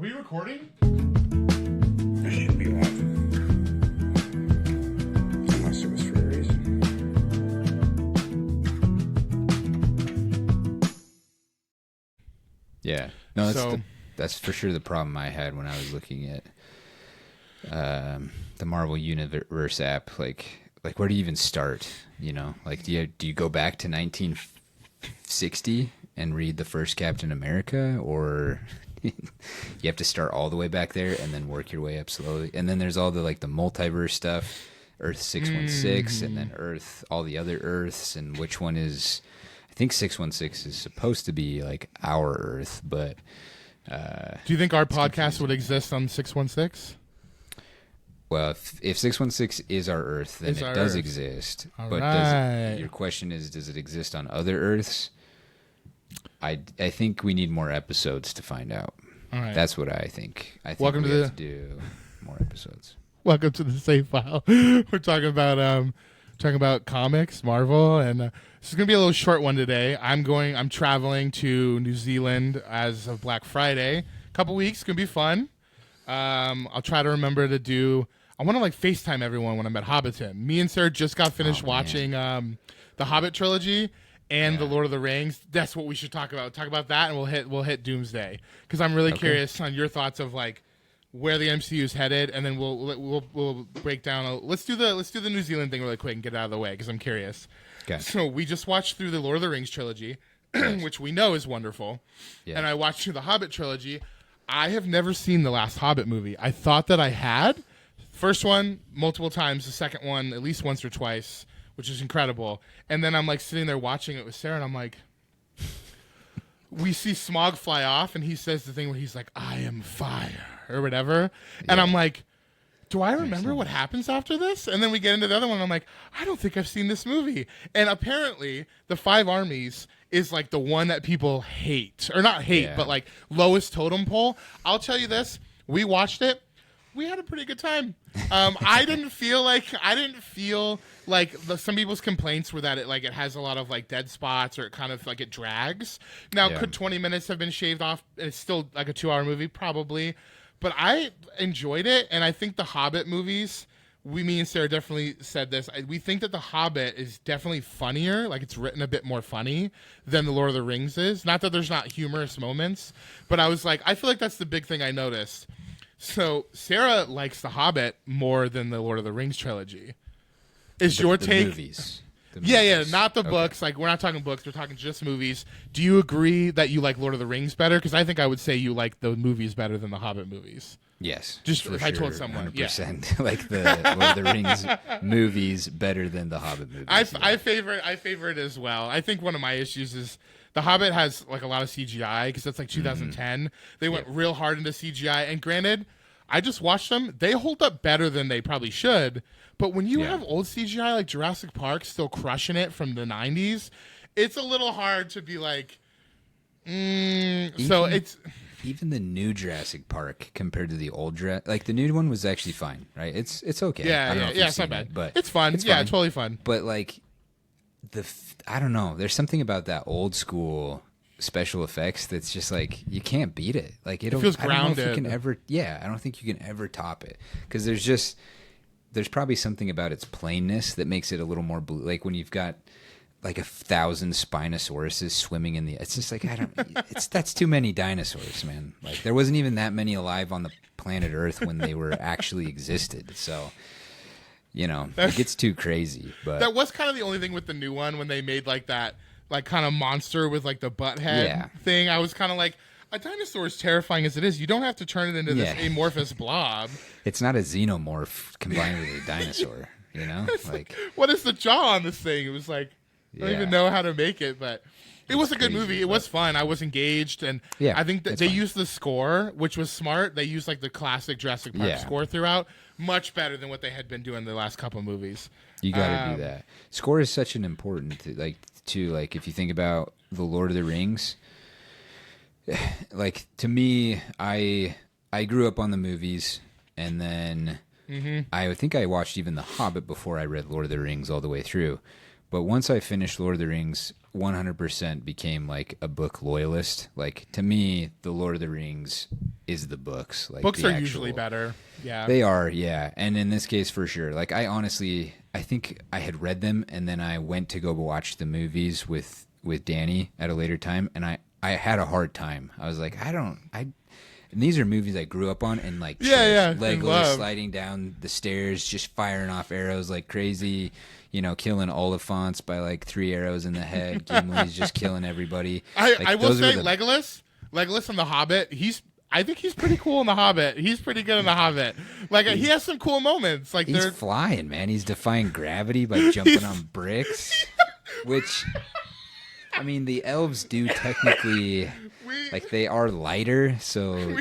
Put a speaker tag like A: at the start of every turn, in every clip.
A: we recording?
B: I should be on. Unless it was for a reason.
C: Yeah. No, that's for sure the problem I had when I was looking at the Marvel Universe app. Like where do you even start? You know, like do you go back to 1960 and read the first Captain America, or you have to start all the way back there and then work your way up slowly? And then there's all the the multiverse stuff, Earth 616, and then Earth, all the other Earths, and which one is? I think 616 is supposed to be like our Earth, but
A: do you think our podcast would exist on 616?
C: Well, if 616 is our Earth, then it does exist.
A: All
C: but
A: right.
C: Your question is, does it exist on other Earths? I think we need more episodes to find out.
A: All right.
C: That's what I think. I think
A: Welcome
C: we
A: to
C: have to do more episodes.
A: Welcome to the Save File. We're talking about comics, Marvel, and this is gonna be a little short one today. I'm traveling to New Zealand as of Black Friday. A couple weeks, gonna be fun. I'll try to remember to do. I want to FaceTime everyone when I'm at Hobbiton. Me and Sarah just got finished watching the Hobbit trilogy and the Lord of the Rings. That's what we should talk about. Talk about that, and we'll hit Doomsday, because I'm really curious on your thoughts of where the MCU is headed, and then we'll break down. Let's do the New Zealand thing really quick and get it out of the way, because I'm curious.
C: Okay.
A: So we just watched through the Lord of the Rings trilogy, which we know is wonderful, and I watched through the Hobbit trilogy. I have never seen the last Hobbit movie. I thought that I had. First one, multiple times. The second one, at least once or twice, which is incredible. And then I'm sitting there watching it with Sarah, and I'm like, we see Smaug fly off, and he says the thing where he's like, I am fire, or whatever. And I'm like, do I remember what happens after this? And then we get into the other one, and I'm like, I don't think I've seen this movie. And apparently, the Five Armies is the one that people hate, or not hate, but lowest totem pole. I'll tell you this: we watched it, we had a pretty good time. I didn't feel like some people's complaints were that it has a lot of dead spots, or it kind of it drags. Now, could 20 minutes have been shaved off? And it's still a 2-hour movie, probably, but I enjoyed it, and I think the Hobbit movies. Me and Sarah definitely said this. We think that The Hobbit is definitely funnier, it's written a bit more funny than The Lord of the Rings is. Not that there's not humorous moments, but I was I feel like that's the big thing I noticed. So Sarah likes The Hobbit more than the Lord of the Rings trilogy. Is your take?
C: Movies.
A: Yeah, not the books. We're not talking books. We're talking just movies. Do you agree that you like Lord of the Rings better? Because I think I would say you like the movies better than the Hobbit movies.
C: Yes.
A: Just if I told someone.
C: 100%. Like the Lord of the Rings movies better than the Hobbit movies.
A: I favor it as well. I think one of my issues is the Hobbit has a lot of CGI, because that's 2010. They went real hard into CGI, and granted, I just watched them. They hold up better than they probably should. But when you have old CGI like Jurassic Park still crushing it from the 90s, it's a little hard to be so it's...
C: Even the new Jurassic Park compared to the old Jurassic, the new one was actually fine, right? It's okay.
A: Yeah, it's not bad.
C: But
A: it's fun.
C: It's
A: fun. Totally fun.
C: But I don't know. There's something about that old school special effects that's just you can't beat it.
A: It feels grounded.
C: I don't know if you can ever. Yeah, I don't think you can ever top it, because there's probably something about its plainness that makes it a little more blue. When you've got 1,000 Spinosauruses swimming in the. It's just that's too many dinosaurs, man. There wasn't even that many alive on the planet Earth when they were actually existed. So, it gets too crazy. But
A: that was kind of the only thing with the new one, when they made that kind of monster with the butt head thing. I was kind of a dinosaur is terrifying as it is. You don't have to turn it into this amorphous blob.
C: It's not a xenomorph combined with a dinosaur.
A: What is the jaw on this thing? It was I don't even know how to make it, but it was a good movie. It was fun. I was engaged, and I think that they used the score, which was smart. They used the classic Jurassic Park score throughout, much better than what they had been doing the last couple of movies.
C: You got to do that. Score is such an important if you think about the Lord of the Rings. To me, I grew up on the movies, and then I think I watched even The Hobbit before I read Lord of the Rings all the way through. But once I finished Lord of the Rings, 100% became like a book loyalist. Like to me, the Lord of the Rings is the books. Like
A: books
C: the
A: are usually better. Yeah,
C: they are. Yeah, and in this case, for sure. Like I honestly, I think I had read them, and then I went to go watch the movies with Danny at a later time, and I had a hard time. I was like, and these are movies I grew up on, and like Legolas sliding down the stairs, just firing off arrows like crazy, killing Oliphants by like 3 arrows in the head. Gimli's just killing everybody.
A: I will say Legolas in The Hobbit, I think he's pretty cool in The Hobbit. He's pretty good in The Hobbit. Like he has some cool moments. Like
C: he's flying, man. He's defying gravity by jumping on bricks, which. I mean, the elves do technically, they are lighter, so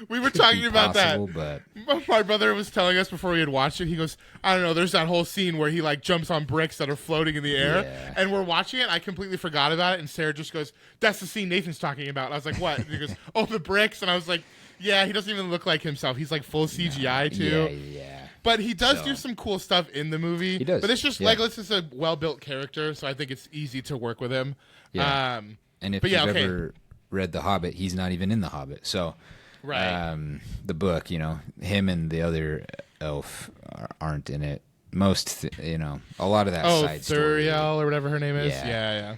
A: we were talking about that.
C: But
A: my brother was telling us before we had watched it. He goes, I don't know. There's that whole scene where he like jumps on bricks that are floating in the air, and we're watching it. I completely forgot about it, and Sarah just goes, "That's the scene Nathan's talking about." And I was like, "What?" And he goes, "Oh, the bricks," and I was like, "Yeah, he doesn't even look like himself. He's like full CGI too."
C: Yeah.
A: But he does do some cool stuff in the movie.
C: He does.
A: But it's just Legolas is a well-built character, so I think it's easy to work with him.
C: Yeah. And if you've ever read The Hobbit, he's not even in The Hobbit. So, the book, him and the other elf aren't in it. A lot of that side story.
A: Thuriel or whatever her name is. Yeah.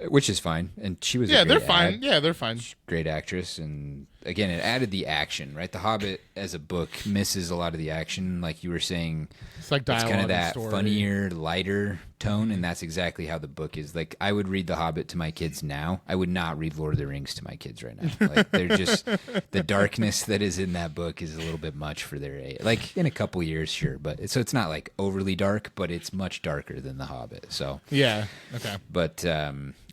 C: Which is fine. And she was
A: they're fine. Yeah, they're fine.
C: Great actress. And again, it added the action, right? The Hobbit as a book misses a lot of the action. Like you were saying,
A: it's like dialogue,
C: it's kind of that
A: story.
C: funnier, lighter tone. And that's exactly how the book is. Like I would read The Hobbit to my kids now. I would not read Lord of the Rings to my kids right now. Like they're just, the darkness that is in that book is a little bit much for their age. Like in a couple years, sure. But so it's not like overly dark, but it's much darker than The Hobbit. So
A: yeah. Okay.
C: But,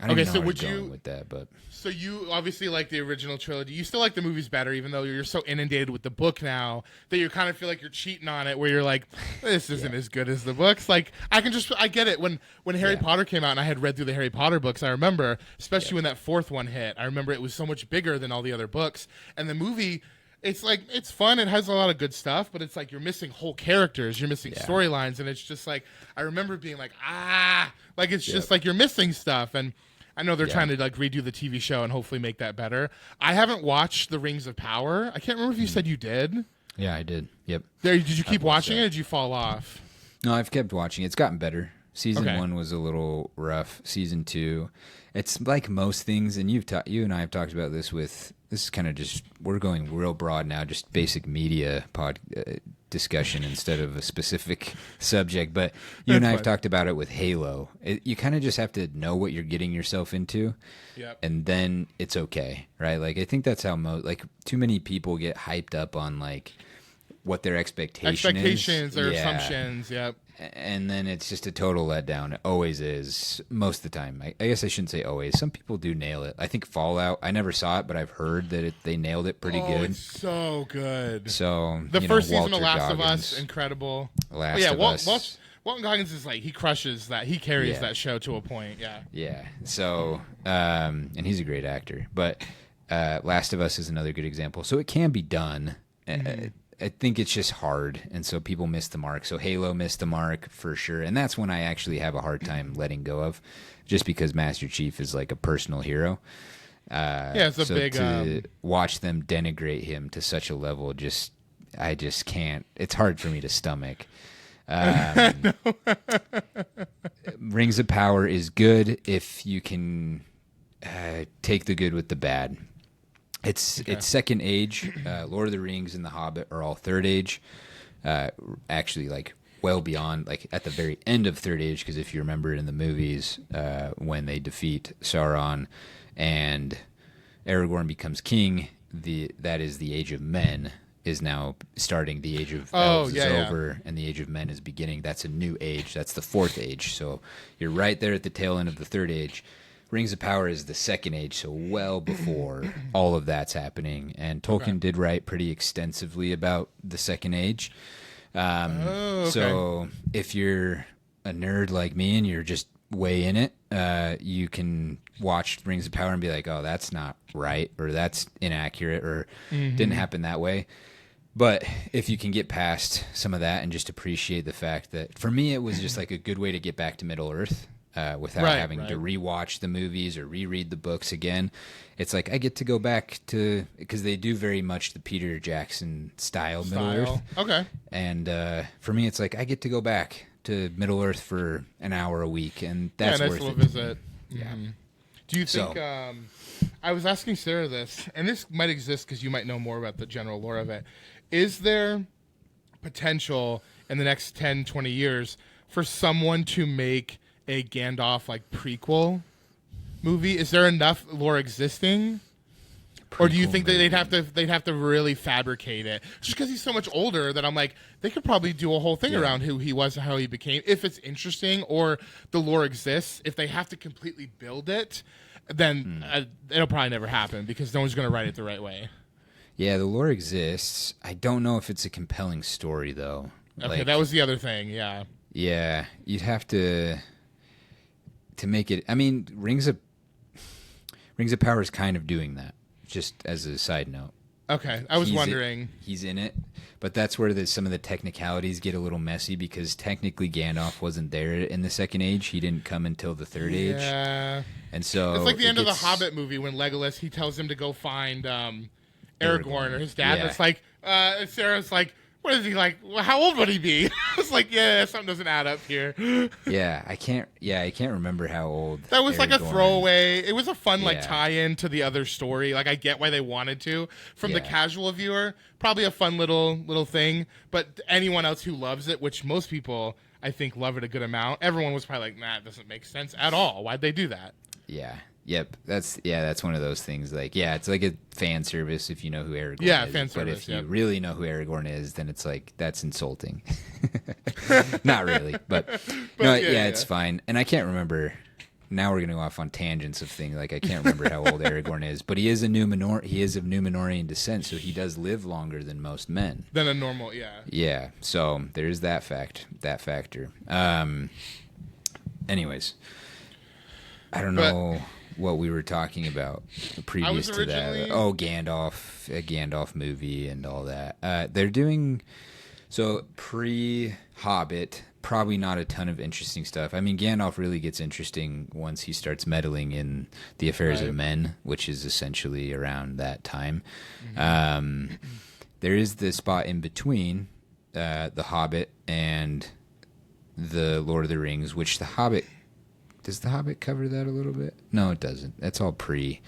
C: I don't know where I'm going with that, but
A: so you obviously like the original trilogy. You still like the movies better, even though you're so inundated with the book now that you kind of feel like you're cheating on it. Where you're like, this isn't as good as the books. Like I get it. When Harry Potter came out and I had read through the Harry Potter books, I remember, especially when that fourth one hit. I remember it was so much bigger than all the other books, and the movie. It's fun. It has a lot of good stuff, but it's like you're missing whole characters. You're missing storylines, and it's just like I remember being like, it's just like you're missing stuff. And I know they're trying to like redo the TV show and hopefully make that better. I haven't watched The Rings of Power. I can't remember if you said you did.
C: Yeah, I did. Yep.
A: Did you keep watching it, or did you fall off?
C: No, I've kept watching. It's gotten better. Season 1 was a little rough. Season 2, it's like most things, and you and I have talked about this with. This is kind of just, we're going real broad now, just basic media discussion instead of a specific subject. But you and I have talked about it with Halo. You kind of just have to know what you're getting yourself into, and then it's okay, right? Like I think that's how too many people get hyped up on like what their expectations
A: or assumptions. Yep.
C: And then it's just a total letdown. It always is, most of the time. I guess I shouldn't say always. Some people do nail it. I think Fallout, I never saw it, but I've heard that they nailed it pretty good.
A: It's so good.
C: So
A: the first season
C: Walter
A: of Last
C: Goggins,
A: of Us, incredible.
C: Last of Us.
A: Walton Goggins is like, he crushes that. He carries that show to a point. Yeah.
C: Yeah. So, and he's a great actor. But Last of Us is another good example. So it can be done. I think it's just hard, and so people miss the mark. So Halo missed the mark for sure, and that's when I actually have a hard time letting go of, just because Master Chief is like a personal hero.
A: It's a big.
C: To watch them denigrate him to such a level, I just can't. It's hard for me to stomach. Rings of Power is good if you can take the good with the bad. It's second age. Lord of the Rings and The Hobbit are all third age. Actually, like well beyond, like at the very end of third age, because if you remember in the movies, when they defeat Sauron and Aragorn becomes king, that is the Age of Men is now starting. The Age of Elves is over, and the Age of Men is beginning. That's a new age. That's the fourth age. So you're right there at the tail end of the third age. Rings of Power is the second age, so well before all of that's happening. And Tolkien did write pretty extensively about the second age. So if you're a nerd like me and you're just way in it, you can watch Rings of Power and be like, oh, that's not right, or that's inaccurate, or didn't happen that way. But if you can get past some of that and just appreciate the fact that, for me, it was just like a good way to get back to Middle Earth. without having to rewatch the movies or reread the books again. It's like I get to go back to, because they do very much the Peter Jackson style Middle Earth.
A: Okay.
C: And for me, it's like I get to go back to Middle Earth for an hour a week, and that's
A: nice
C: worth
A: little
C: it.
A: visit.
C: Yeah.
A: Mm-hmm. Do you think? I was asking Sarah this, and this might exist because you might know more about the general lore of it. Is there potential in the next 10, 20 years for someone to make a Gandalf like prequel movie? Is there enough lore existing? Or do you think that they'd have to really fabricate it? Just because he's so much older that I'm like, they could probably do a whole thing around who he was and how he became, if it's interesting or the lore exists. If they have to completely build it, then it'll probably never happen because no one's going to write it the right way.
C: Yeah, the lore exists. I don't know if it's a compelling story, though.
A: Okay, that was the other thing, yeah.
C: Yeah, you'd have to make it... I mean, Rings of Power is kind of doing that, just as a side note.
A: Okay, I was wondering.
C: He's in it, but that's where some of the technicalities get a little messy because technically Gandalf wasn't there in the Second Age. He didn't come until the Third Age.
A: Yeah.
C: And so...
A: It's like the end of the Hobbit movie when Legolas, he tells him to go find Aragorn or his dad. Yeah. It's like, Sarah's like, what is he like? Well, how old would he be? It's like, yeah, something doesn't add up here.
C: Yeah, I can't remember how old.
A: That was Aragorn. Like a throwaway. It was a fun like tie-in to the other story. Like I get why they wanted to. From the casual viewer, probably a fun little thing. But anyone else who loves it, which most people I think love it a good amount, everyone was probably like, nah, it doesn't make sense at all. Why'd they do that?
C: Yeah. Yep, that's one of those things. Like, yeah, it's like a fan service if you know who Aragorn is.
A: Yeah, fan service.
C: But if you really know who Aragorn is, then it's like that's insulting. Not really, but no, it's fine. And I can't remember. Now we're gonna go off on tangents of things. Like I can't remember how old Aragorn is, but he is of Númenorian descent, so he does live longer than most men.
A: Than a normal, yeah.
C: Yeah, so there's that factor. Anyways, I don't know what we were talking about previous to that. Oh, Gandalf, a Gandalf movie and all that. They're doing so pre-Hobbit. Probably not a ton of interesting stuff. I mean, Gandalf really gets interesting once he starts meddling in the affairs of men, which is essentially around that time. Mm-hmm. There is the spot in between the Hobbit and the Lord of the Rings, which the Hobbit. Does the Hobbit cover that a little bit? No, it doesn't. That's all pre.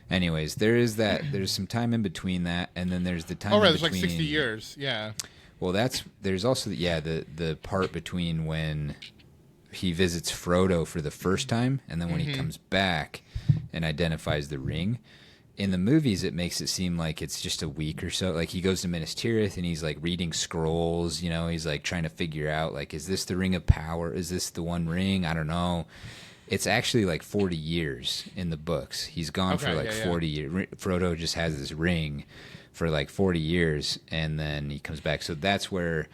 C: Anyways, there is that. There's some time in between that, and then there's the time.
A: Oh, right.
C: There's
A: like 60 years. Yeah.
C: Well, there's also the part between when he visits Frodo for the first time, and then when he comes back and identifies the ring. In the movies, it makes it seem like it's just a week or so. Like he goes to Minas Tirith and he's like reading scrolls. You know, he's like trying to figure out like, is this the Ring of Power? Is this the One Ring? I don't know. It's actually like 40 years in the books. He's gone for like 40 years. Frodo just has this ring for like 40 years, and then he comes back. So that's where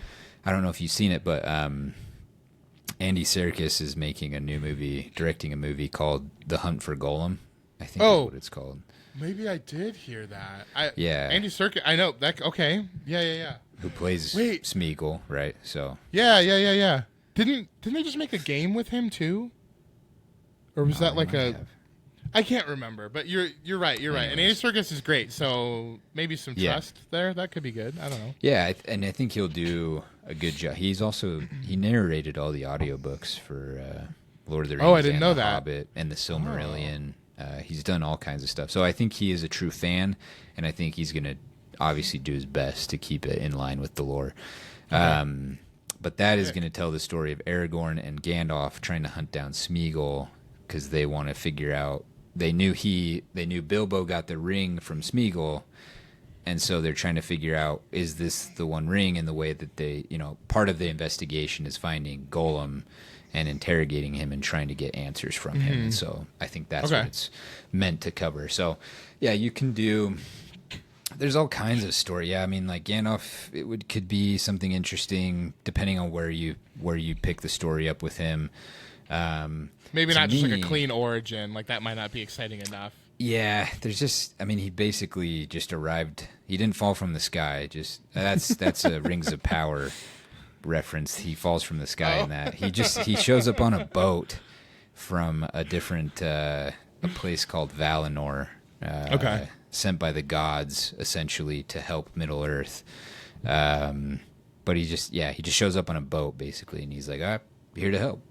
C: I don't know if you've seen it, but Andy Serkis is making a new movie, directing a movie called The Hunt for Golem. I think is what it's called. Maybe
A: I did hear that.
C: Andy
A: Serkis. I know that. Okay. Yeah.
C: Who plays Smeagol, right? So.
A: Yeah. Didn't they just make a game with him too? Or was that like a? I can't remember, but you're right. You're right. And Andy Serkis is great, so maybe some trust there. That could be good. I don't know.
C: Yeah, and I think he'll do a good job. He narrated all the audiobooks for Lord of the Rings.
A: Oh, I didn't know
C: the
A: that.
C: Hobbit and the Silmarillion. He's done all kinds of stuff. So I think he is a true fan, and I think he's going to obviously do his best to keep it in line with the lore. Okay. But that is going to tell the story of Aragorn and Gandalf trying to hunt down Smeagol because they want to figure out. They knew Bilbo got the ring from Smeagol, and so they're trying to figure out, is this the One Ring? In the way that they, part of the investigation is finding Gollum and interrogating him and trying to get answers from him. And so I think that's what it's meant to cover. So, yeah, you can do... There's all kinds of story. Yeah, I mean, like Gandalf, could be something interesting depending on where you pick the story up with him.
A: Maybe not just like a clean origin. Like that might not be exciting enough.
C: Yeah, there's just... I mean, he basically just arrived... He didn't fall from the sky. Just that's a Rings of Power reference. He falls from the sky in that. He shows up on a boat from a different a place called Valinor.
A: Okay.
C: Sent by the gods essentially to help Middle Earth. But he just shows up on a boat basically, and he's like, I'm here to help,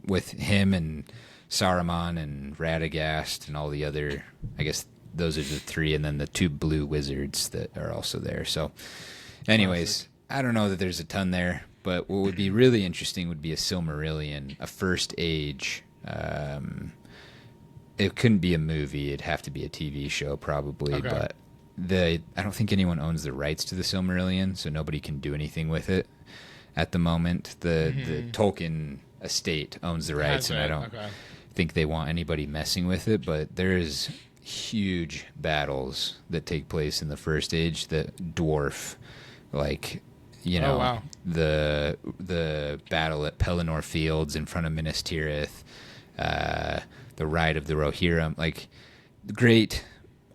C: with him and Saruman and Radagast and all the other, I guess those are the three, and then the two blue wizards that are also there. So anyways, I don't know that there's a ton there, but what would be really interesting would be a Silmarillion, a first age. It couldn't be a movie, it'd have to be a TV show probably, but I don't think anyone owns the rights to the Silmarillion, so nobody can do anything with it at the moment. The Tolkien estate owns the rights, and I don't think they want anybody messing with it, but there's huge battles that take place in the First Age that dwarf, like, the battle at Pelennor Fields in front of Minas Tirith, the Ride of the Rohirrim, like, great,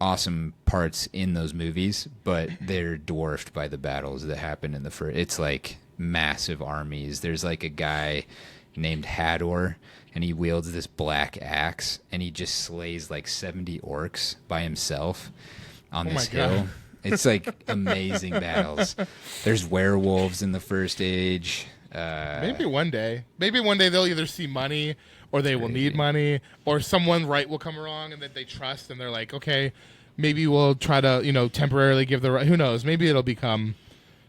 C: awesome parts in those movies, but they're dwarfed by the battles that happen in the first. It's like massive armies. There's like a guy named Hador, and he wields this black axe, and he just slays like 70 orcs by himself on this hill. It's like amazing battles. There's werewolves in the First Age.
A: Maybe one day they'll either see money, or they will need money, or someone will come along and that they trust, and they're like, okay, maybe we'll try to, temporarily give the right. Who knows? Maybe it'll become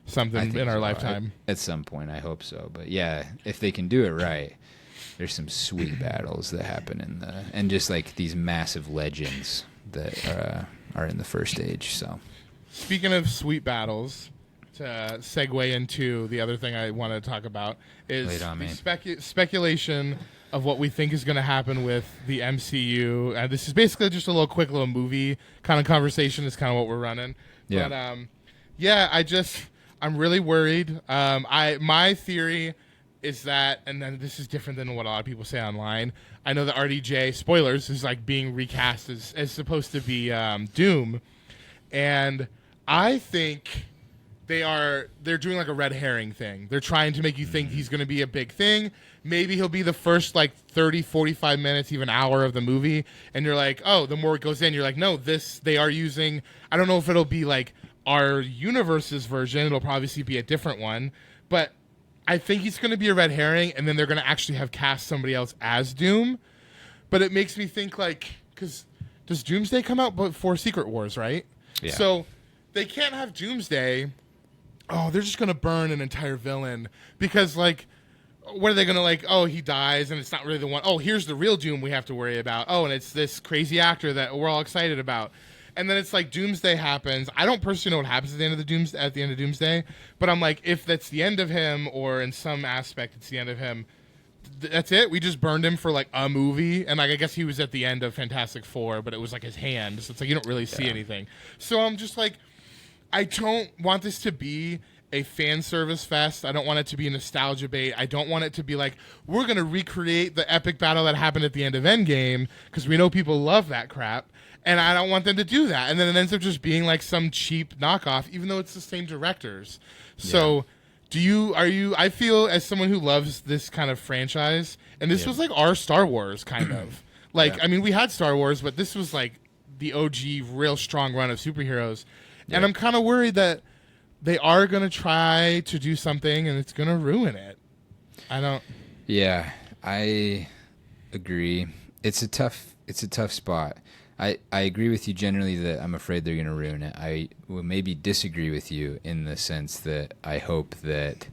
A: something in our lifetime.
C: At some point, I hope so. But yeah, if they can do it right, there's some sweet battles that happen and just like these massive legends that are in the First Age. So,
A: speaking of sweet battles, to segue into the other thing I want to talk about is the speculation of what we think is going to happen with the MCU. And this is basically just a quick little movie kind of conversation is kind of what we're running.
C: Yeah.
A: But, I'm really worried. My theory is that, and then this is different than what a lot of people say online. I know that RDJ, spoilers, is like being recast as supposed to be Doom. And I think they're doing like a red herring thing. They're trying to make you think he's going to be a big thing. Maybe he'll be the first like 30, 45 minutes, even hour of the movie. And you're like, oh, the more it goes in, you're like, no, they are using, I don't know if it'll be like our universe's version. It'll probably be a different one. But I think he's going to be a red herring, and then they're going to actually have cast somebody else as Doom. But it makes me think because does Doomsday come out before Secret Wars, right?
C: Yeah.
A: So they can't have Doomsday. Oh, they're just going to burn an entire villain because what are they going to he dies and it's not really the one. Oh, here's the real Doom we have to worry about. Oh, and it's this crazy actor that we're all excited about. And then it's like Doomsday happens. I don't personally know what happens at the end of Doomsday, but I'm like, if that's the end of him, or in some aspect it's the end of him, that's it. We just burned him for like a movie, and I guess he was at the end of Fantastic Four, but it was like his hand, so it's like you don't really see anything. So I'm just like, I don't want this to be a fan service fest. I don't want it to be a nostalgia bait. I don't want it to be like, we're going to recreate the epic battle that happened at the end of Endgame, because we know people love that crap. And I don't want them to do that. And then it ends up just being like some cheap knockoff, even though it's the same directors. So I feel as someone who loves this kind of franchise, and this was like our Star Wars kind of. I mean, we had Star Wars, but this was like the OG real strong run of superheroes. Yeah. And I'm kind of worried that they are going to try to do something and it's going to ruin it.
C: Yeah, I agree. It's a tough spot. I agree with you generally that I'm afraid they're going to ruin it. I will maybe disagree with you in the sense that I hope that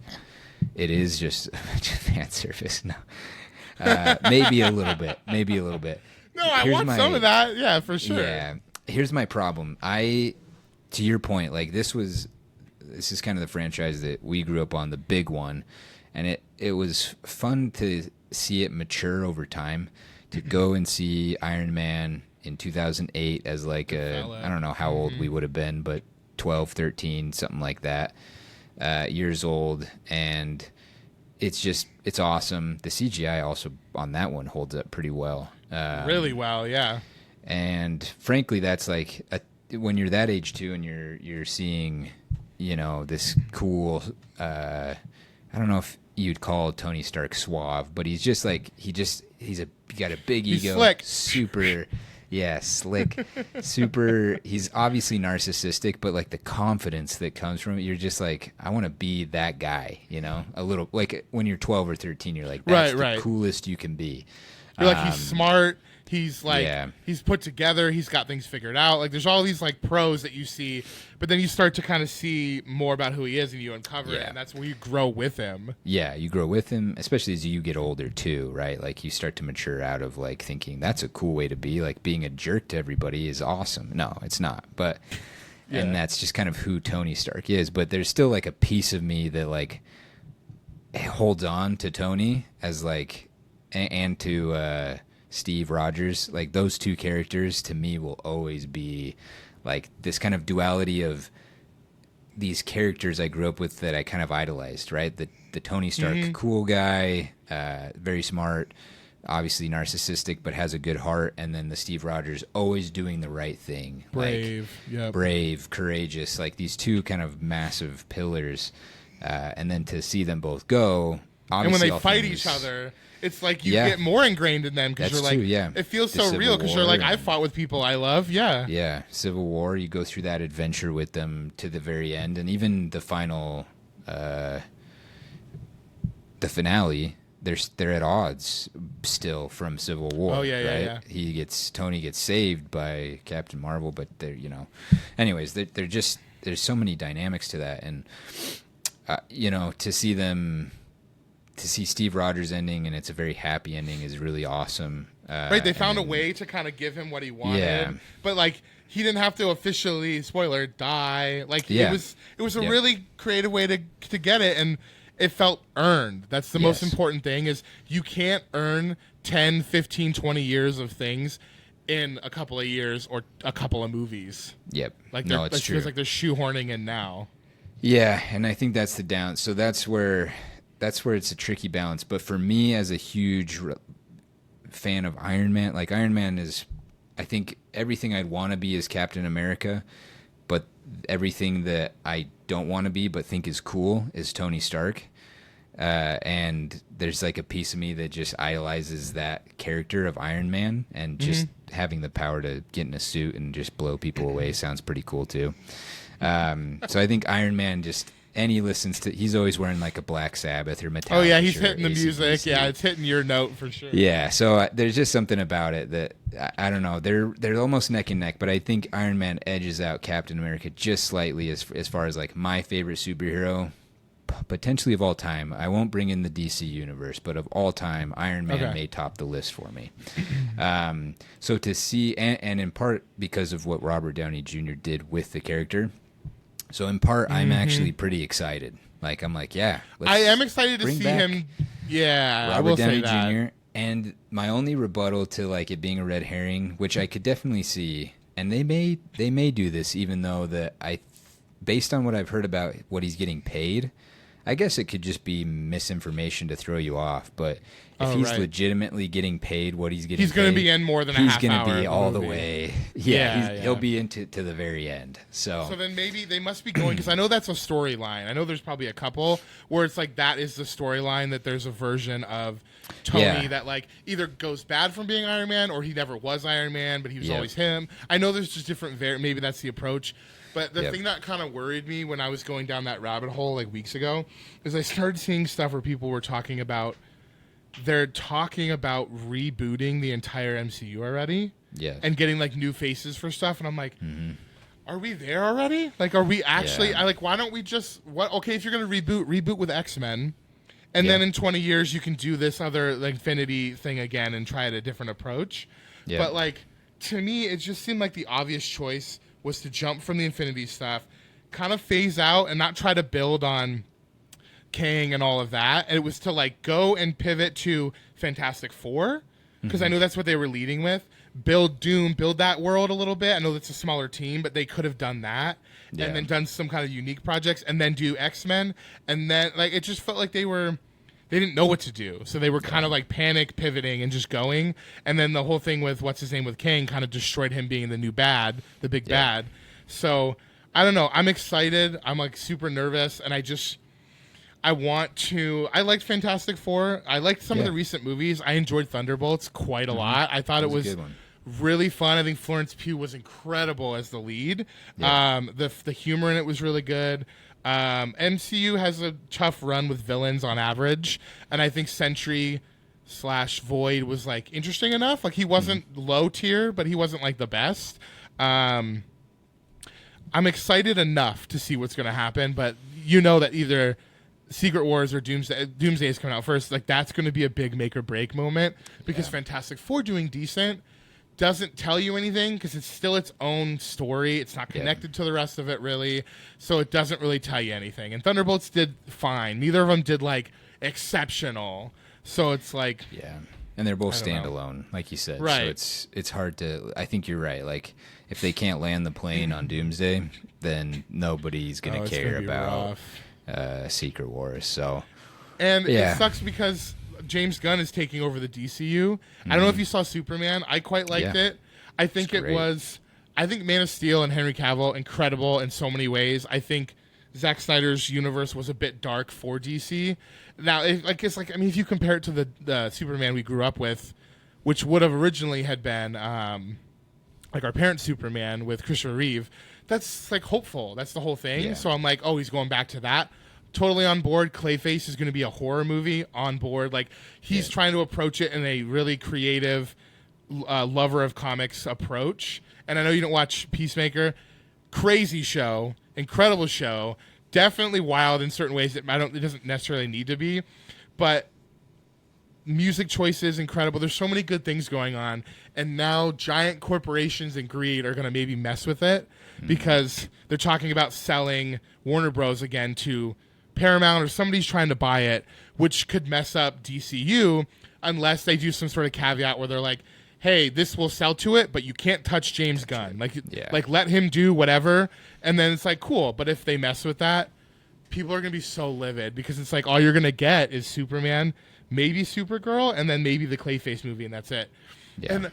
C: it is just a bunch of fan service. No, maybe a little bit.
A: No, I want some of that. Yeah, for sure.
C: Yeah. Here's my problem. To your point, like this is kind of the franchise that we grew up on, the big one, and it was fun to see it mature over time. To go and see Iron Man in 2008 as like I don't know how old we would have been, but 12, 13, something like that, years old. And it's awesome. The CGI also on that one holds up pretty well.
A: Really well, yeah.
C: And frankly, that's like when you're that age too, and you're seeing, this cool, I don't know if you'd call Tony Stark suave, but he's just like he got a big
A: He's
C: ego,
A: slick.
C: super, yeah, slick, super. He's obviously narcissistic, but like the confidence that comes from it, you're just like, I want to be that guy, you know, a little like when you're 12 or 13, you're like, that's the coolest you can be.
A: You're like, he's smart. He's like,
C: Yeah.
A: he's put together. He's got things figured out. Like, there's all these like pros that you see, but then you start to kind of see more about who he is, and you uncover it, and that's where you grow with him.
C: Yeah, you grow with him, especially as you get older too, right? Like you start to mature out of like thinking that's a cool way to be. Like being a jerk to everybody is awesome. No, it's not. But and that's just kind of who Tony Stark is. But there's still like a piece of me that like holds on to Tony as like and to Steve Rogers. Like those two characters to me will always be like this kind of duality of these characters I grew up with that I kind of idolized, right? The Tony Stark cool guy, very smart, obviously narcissistic, but has a good heart, and then the Steve Rogers always doing the right thing.
A: Brave,
C: like, brave, courageous, like these two kind of massive pillars. And then to see them both go, obviously,
A: and when they fight each other, it's like you get more ingrained in them because you're like, it feels so real because you're like, I fought with people I love. Yeah.
C: Civil War, you go through that adventure with them to the very end, and even the final, the finale, they're at odds still from Civil War.
A: Oh yeah.
C: Tony gets saved by Captain Marvel, but they're anyways, they're just there's so many dynamics to that, and to see Steve Rogers ending, and it's a very happy ending, is really awesome.
A: Right, they found a way to kind of give him what he wanted, but like he didn't have to officially, spoiler, die. Like it was a really creative way to get it, and it felt earned. That's the most important thing, is you can't earn 10, 15, 20 years of things in a couple of years or a couple of movies.
C: Yep.
A: Like
C: it's true.
A: Feels like they're shoehorning in now.
C: Yeah, and I think that's the down. So that's where it's a tricky balance. But for me, as a huge fan of Iron Man, like Iron Man is, I think everything I'd want to be is Captain America, but everything that I don't want to be but think is cool is Tony Stark. And there's like a piece of me that just idolizes that character of Iron Man, and just having the power to get in a suit and just blow people away sounds pretty cool too. So I think Iron Man he's always wearing like a Black Sabbath or Metallica.
A: Oh yeah, he's
C: shirt,
A: hitting the music.
C: AC/DC.
A: Yeah, it's hitting your note for sure.
C: Yeah, so there's just something about it that I don't know. They're almost neck and neck, but I think Iron Man edges out Captain America just slightly as far as like my favorite superhero, potentially of all time. I won't bring in the DC universe, but of all time, Iron Man may top the list for me. So to see, and in part because of what Robert Downey Jr. did with the character. So in part, I'm actually pretty excited. Like I'm like, I
A: am excited to see him. Yeah,
C: Robert
A: I will
C: Downey
A: say that.
C: Jr. And my only rebuttal to like it being a red herring, which I could definitely see, and they may do this, even though based on what I've heard about what he's getting paid, I guess it could just be misinformation to throw you off. But if he's legitimately getting paid what he's getting paid,
A: he's going to be in more than a half hour.
C: He's going to be all the
A: movie.
C: way. He'll be into to the very end. So
A: then maybe they must be going, because I know that's a storyline. I know there's probably a couple where it's like that is the storyline, that there's a version of Tony that like either goes bad from being Iron Man, or he never was Iron Man, but he was always him. I know there's just different, maybe that's the approach. But the thing that kind of worried me when I was going down that rabbit hole like weeks ago is I started seeing stuff where people were talking about rebooting the entire MCU already.
C: Yes.
A: And getting like new faces for stuff, and I'm like, are we there already? Like, are we actually? I like, why don't we just okay, if you're gonna reboot with X-Men, and then in 20 years you can do this other like Infinity thing again and try a different approach. Yeah. But like, to me, it just seemed like the obvious choice was to jump from the Infinity stuff, kind of phase out and not try to build on Kang and all of that. And it was to like go and pivot to Fantastic Four, because I know that's what they were leading with. Build that world a little bit. I know that's a smaller team, but they could have done that and then done some kind of unique projects, and then do X-Men. And then like it just felt like they didn't know what to do. So they were kind of like panic pivoting and just going. And then the whole thing with what's his name with Kang kind of destroyed him being the new bad, the big bad. So I don't know. I'm excited. I'm like super nervous. And I liked Fantastic Four. I liked some of the recent movies. I enjoyed Thunderbolts quite a lot. I thought it was
C: a good one.
A: really fun. I think Florence Pugh was incredible as the lead.
C: Yeah.
A: The humor in it was really good. MCU has a tough run with villains on average, and I think Sentry / Void was like interesting enough. Like he wasn't low tier, but he wasn't like the best. I'm excited enough to see what's going to happen, but you know that either Secret Wars or Doomsday is coming out first. Like that's going to be a big make or break moment because Fantastic Four doing decent doesn't tell you anything because it's still its own story. It's not connected to the rest of it really, so it doesn't really tell you anything. And Thunderbolts did fine. Neither of them did like exceptional. So it's like
C: and they're both standalone, like you said.
A: Right.
C: So it's hard to. I think you're right. Like if they can't land the plane on Doomsday, then nobody's gonna care about Secret Wars. So
A: it sucks because James Gunn is taking over the DCU. I don't know if you saw Superman. I quite liked it. I think I think Man of Steel and Henry Cavill incredible in so many ways. I think Zack Snyder's universe was a bit dark for DC. Now, if you compare it to the Superman we grew up with, which would have originally had been like our parents' Superman with Christopher Reeve, that's like hopeful. That's the whole thing.
C: Yeah.
A: So I'm like, oh, he's going back to that. Totally on board. Clayface is going to be a horror movie. On board. Like he's trying to approach it in a really creative, lover of comics approach. And I know you don't watch Peacemaker. Crazy show, incredible show. Definitely wild in certain ways. It doesn't necessarily need to be, but music choices incredible. There's so many good things going on, and now giant corporations and greed are going to maybe mess with it because they're talking about selling Warner Bros. Again to Paramount or somebody's trying to buy it, which could mess up DCU unless they do some sort of caveat where they're like, hey, this will sell to it, but you can't touch James Gunn. Like let him do whatever. And then it's like, cool. But if they mess with that, people are going to be so livid because it's like all you're going to get is Superman, maybe Supergirl, and then maybe the Clayface movie, and that's it. Yeah. And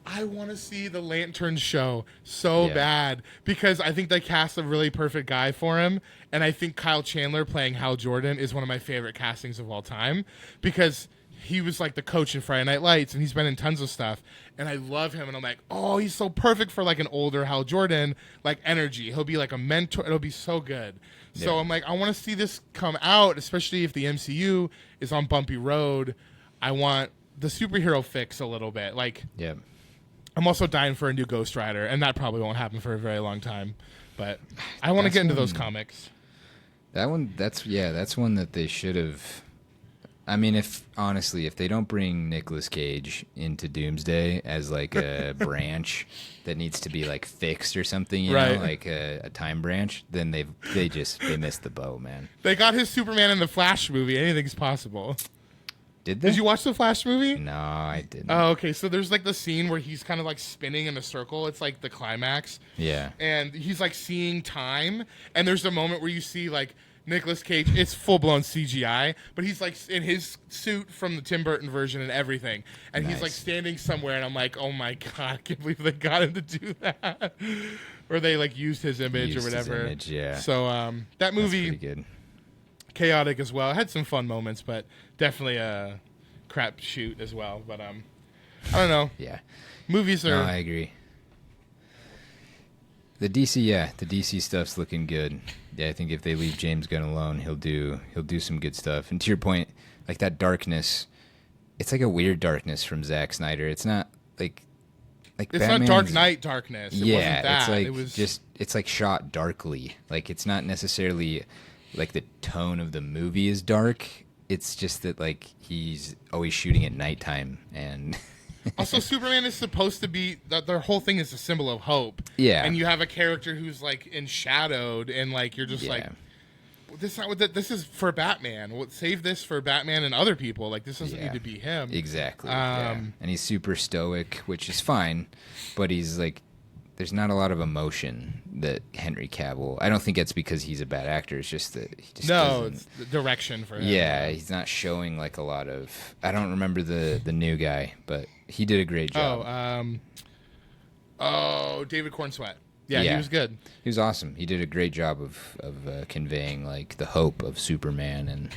A: I want to see the Lantern show so bad because I think they cast a really perfect guy for him. And I think Kyle Chandler playing Hal Jordan is one of my favorite castings of all time because he was like the coach in Friday Night Lights, and he's been in tons of stuff. And I love him, and I'm like, oh, he's so perfect for like an older Hal Jordan, like energy. He'll be like a mentor. It'll be so good. Yeah. So I'm like, I want to see this come out, especially if the MCU is on bumpy road. I want the superhero fix a little bit. Like, I'm also dying for a new Ghost Rider, and that probably won't happen for a very long time. But I want to get into those comics.
C: That's one that they should have. I mean, if they don't bring Nicolas Cage into Doomsday as like a branch that needs to be like fixed or something, you know, like a time branch, then they missed the boat, man.
A: They got his Superman in the Flash movie. Anything's possible.
C: Did they?
A: Did you watch the Flash movie?
C: No, I didn't.
A: Oh, okay. So there's like the scene where he's kind of like spinning in a circle. It's like the climax.
C: Yeah.
A: And he's like seeing time. And there's a moment where you see like Nicolas Cage, it's full-blown CGI, but he's like in his suit from the Tim Burton version and everything, and he's like standing somewhere, and I'm like, oh my god, I can't believe they got him to do that, or they like used his image or whatever. So that movie,
C: pretty good.
A: Chaotic as well. It had some fun moments, but definitely a crap shoot as well. But I don't know.
C: Yeah,
A: movies are.
C: No, I agree. The DC stuff's looking good. Yeah, I think if they leave James Gunn alone, he'll do some good stuff. And to your point, like that darkness, it's like a weird darkness from Zack Snyder. It's not like it's Batman's,
A: not Dark Knight darkness. It wasn't that.
C: It's like
A: it was
C: it's like shot darkly. Like it's not necessarily like the tone of the movie is dark. It's just that like he's always shooting at nighttime and.
A: Also, Superman is supposed to be their whole thing is a symbol of hope.
C: Yeah,
A: and you have a character who's like enshadowed, and like you're just like, this is not what this is for Batman. Save this for Batman and other people. Like this doesn't need to be him.
C: Exactly. And he's super stoic, which is fine, but he's like, there's not a lot of emotion that Henry Cavill. I don't think it's because he's a bad actor. It's just that he just
A: it's the direction for him.
C: Yeah, he's not showing like a lot of. I don't remember the new guy, but he did a great job.
A: David Cornsweet. Yeah, he was good.
C: He was awesome. He did a great job of conveying like the hope of Superman and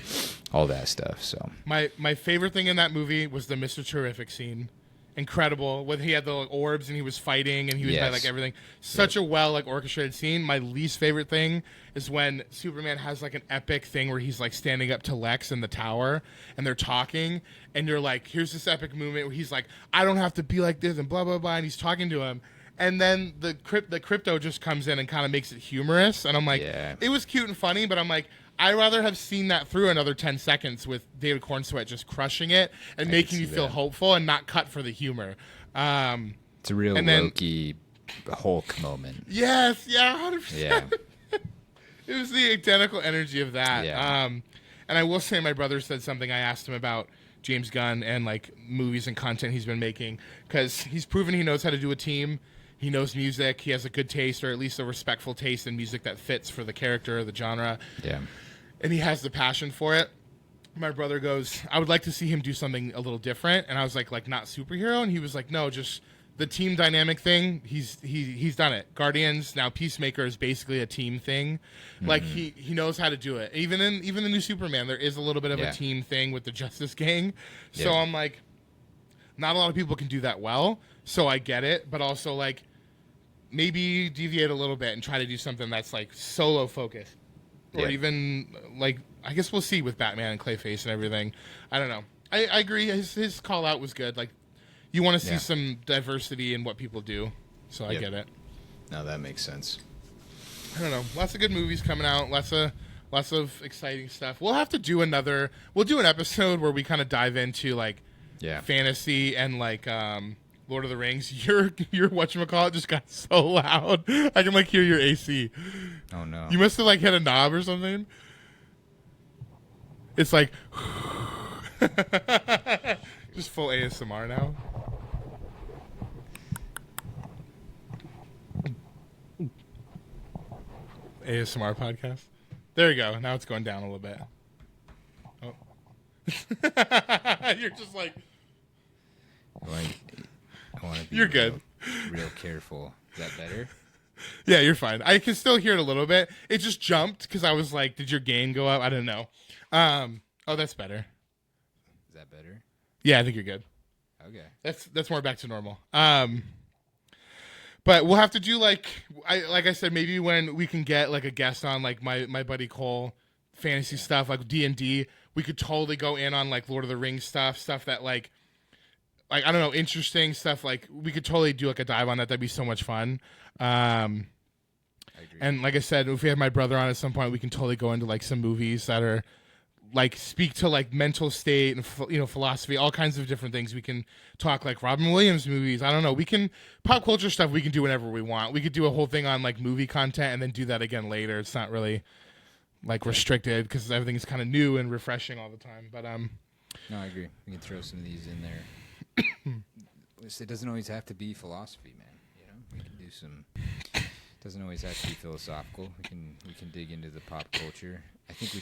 C: all that stuff. So
A: my favorite thing in that movie was the Mr. Terrific scene. Incredible when he had the orbs and he was fighting and he was like everything. Such a well like orchestrated scene. My least favorite thing is when Superman has like an epic thing where he's like standing up to Lex in the tower and they're talking and you're like, here's this epic moment where he's like, I don't have to be like this and blah blah blah, and he's talking to him. And then the crypto just comes in and kind of makes it humorous, and I'm like, it was cute and funny, but I'm like, I'd rather have seen that through another 10 seconds with David Cornsweet just crushing it and making you feel hopeful and not cut for the humor.
C: It's a real Loki Hulk moment.
A: Yes, yeah, 100%.
C: Yeah.
A: It was the identical energy of that.
C: Yeah.
A: And I will say my brother said something. I asked him about James Gunn and like movies and content he's been making, because he's proven he knows how to do a team. He knows music. He has a good taste, or at least a respectful taste in music that fits for the character or the genre.
C: Yeah.
A: And he has the passion for it. My brother goes, I would like to see him do something a little different. And I was like not superhero. And he was like, no, just the team dynamic thing. He's done it. Guardians, now Peacemaker is basically a team thing. Mm-hmm. Like he knows how to do it. Even the new Superman, there is a little bit of a team thing with the Justice Gang. So I'm like, not a lot of people can do that well. So I get it, but also like maybe deviate a little bit and try to do something that's like solo focused, or even like, I guess we'll see with Batman and Clayface and everything. I don't know. I agree. His call out was good. Like, you want to see some diversity in what people do. So I get it.
C: No, that makes sense.
A: I don't know. Lots of good movies coming out. Lots of exciting stuff. We'll do an episode where we kind of dive into like fantasy and like Lord of the Rings. Your whatchamacallit just got so loud. I can like hear your AC.
C: Oh no.
A: You must have like hit a knob or something. It's like just full ASMR now. ASMR podcast. There you go. Now it's going down a little bit. Oh. You're just like
C: I want to be
A: You're good.
C: Real careful. Is that better?
A: Yeah, you're fine. I can still hear it a little bit. It just jumped because I was like, did your gain go up? I don't know. Oh, that's better.
C: Is that better?
A: Yeah, I think you're good.
C: Okay.
A: That's more back to normal. But we'll have to do like I said, maybe when we can get like a guest on, like my buddy Cole, fantasy stuff like D&D. We could totally go in on like Lord of the Rings stuff that like I don't know, interesting stuff. Like we could totally do like a dive on that. That'd be so much fun. I agree. And like I said, if we have my brother on at some point, we can totally go into like some movies that are like speak to like mental state and philosophy, all kinds of different things. We can talk like Robin Williams movies. I don't know. We can pop culture stuff. We can do whenever we want. We could do a whole thing on like movie content and then do that again later. It's not really like restricted because everything is kind of new and refreshing all the time. But
C: no, I agree. We can throw some of these in there. It doesn't always have to be philosophy, man. You know, we can do some. Doesn't always have to be philosophical. We can dig into the pop culture. I think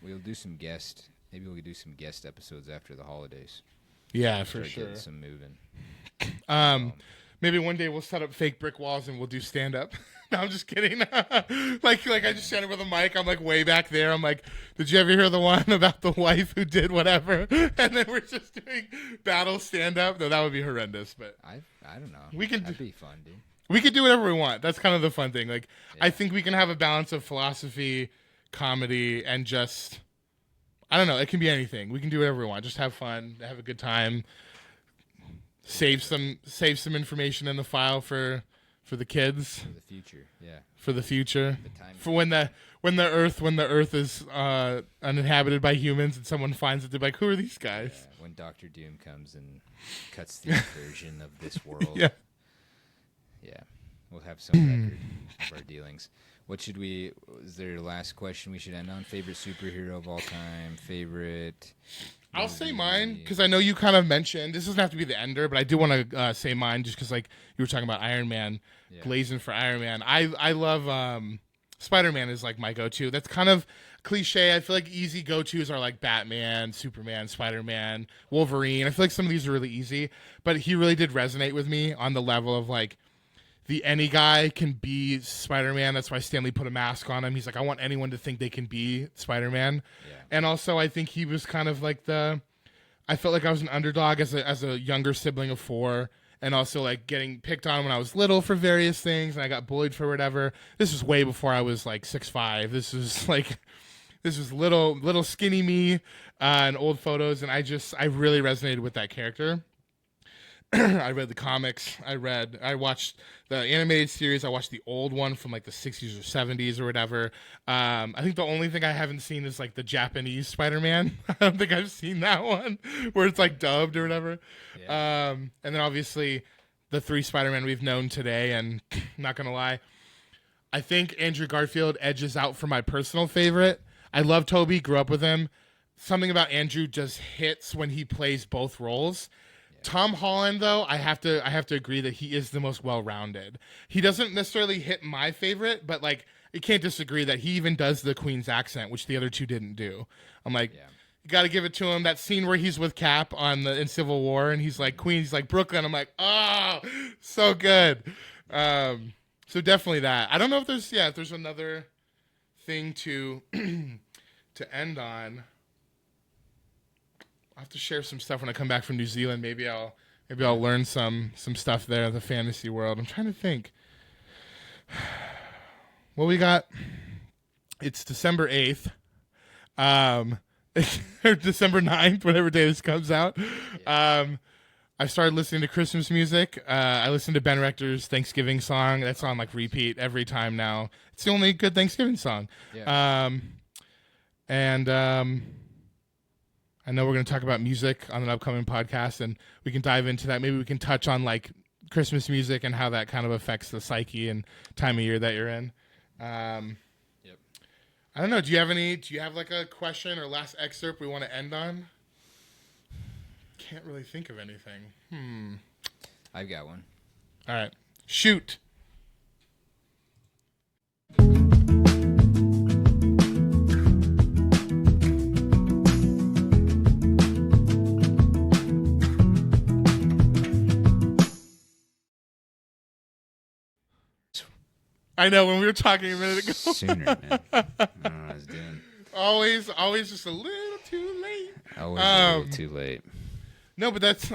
C: we'll do some guest. Maybe we'll do some guest episodes after the holidays.
A: Yeah, for
C: Start
A: sure.
C: getting some moving.
A: Maybe one day we'll set up fake brick walls and we'll do stand up. No, I'm just kidding. like I just stand up with a mic. I'm like way back there. I'm like, did you ever hear the one about the wife who did whatever? And then we're just doing battle stand up. No, that would be horrendous. But
C: I don't know.
A: That'd
C: be fun, dude.
A: We could do whatever we want. That's kind of the fun thing. Like I think we can have a balance of philosophy, comedy, and just I don't know. It can be anything. We can do whatever we want. Just have fun, have a good time. Save some information in the file for the kids.
C: For the future, yeah.
A: For the future.
C: The time
A: for when the Earth is uninhabited by humans and someone finds it, they're like, who are these guys?
C: Yeah, when Dr. Doom comes and cuts the version of this world.
A: Yeah.
C: Yeah. We'll have some record of our dealings. Is there a last question we should end on? Favorite superhero of all time? Favorite
A: I'll say mine because I know you kind of mentioned this doesn't have to be the ender, but I do want to say mine just because like you were talking about Iron Man, glazing for Iron Man. I love Spider-Man is like my go-to. That's kind of cliche. I feel like easy go-tos are like Batman, Superman, Spider-Man, Wolverine. I feel like some of these are really easy, but he really did resonate with me on the level of like the any guy can be Spider-Man. That's why Stan Lee put a mask on him. He's like, I want anyone to think they can be Spider-Man. Yeah. And also, I think he was kind of like I felt like I was an underdog as a younger sibling of 4, and also like getting picked on when I was little for various things, and I got bullied for whatever. This was way before I was like 6'5". This was little skinny me in old photos, and I really resonated with that character. I read the comics. I watched the animated series. I watched the old one from like the 60s or 70s or whatever. I think the only thing I haven't seen is like the Japanese Spider-Man. I don't think I've seen that one where it's like dubbed or whatever. Yeah. And then obviously the 3 Spider-Man we've known today, and not going to lie, I think Andrew Garfield edges out for my personal favorite. I love Tobey, grew up with him. Something about Andrew just hits when he plays both roles. Tom Holland, though, I have to agree that he is the most well-rounded. He doesn't necessarily hit my favorite, but like you can't disagree that he even does the Queen's accent, which the other 2 didn't do. I'm like, you got to give it to him. That scene where he's with Cap in Civil War, and he's like Queen, he's like Brooklyn. I'm like, oh, so good. So definitely that. I don't know if there's another thing to to end on. I'll have to share some stuff when I come back from New Zealand. Maybe I'll learn some stuff there in the fantasy world. I'm trying to think. What we got? It's December 8th. Or December 9th, whatever day this comes out. I started listening to Christmas music. I listened to Ben Rector's Thanksgiving song. That's on like repeat every time now. It's the only good Thanksgiving song. Yeah. I know we're going to talk about music on an upcoming podcast, and we can dive into that. Maybe we can touch on like Christmas music and how that kind of affects the psyche and time of year that you're in. Yep. I don't know. Do you have like a question or last excerpt we want to end on? Can't really think of anything.
C: I've got one.
A: All right. Shoot. I know, when we were talking a minute ago.
C: Sooner, man. I don't know what I was doing.
A: Always just a little too late.
C: Always a little too late.
A: No, but that's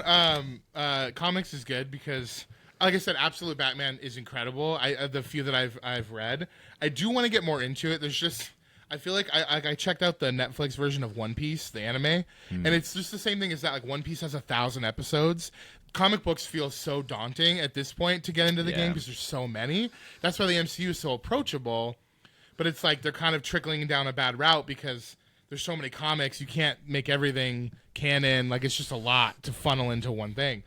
A: comics is good because, like I said, Absolute Batman is incredible. The few that I've read, I do want to get more into it. There's just, I feel like I checked out the Netflix version of One Piece, the anime, and it's just the same thing as that. Like One Piece has 1,000 episodes. Comic books feel so daunting at this point to get into the game because there's so many. That's why the MCU is so approachable, but it's like they're kind of trickling down a bad route because there's so many comics. You can't make everything canon. Like it's just a lot to funnel into one thing.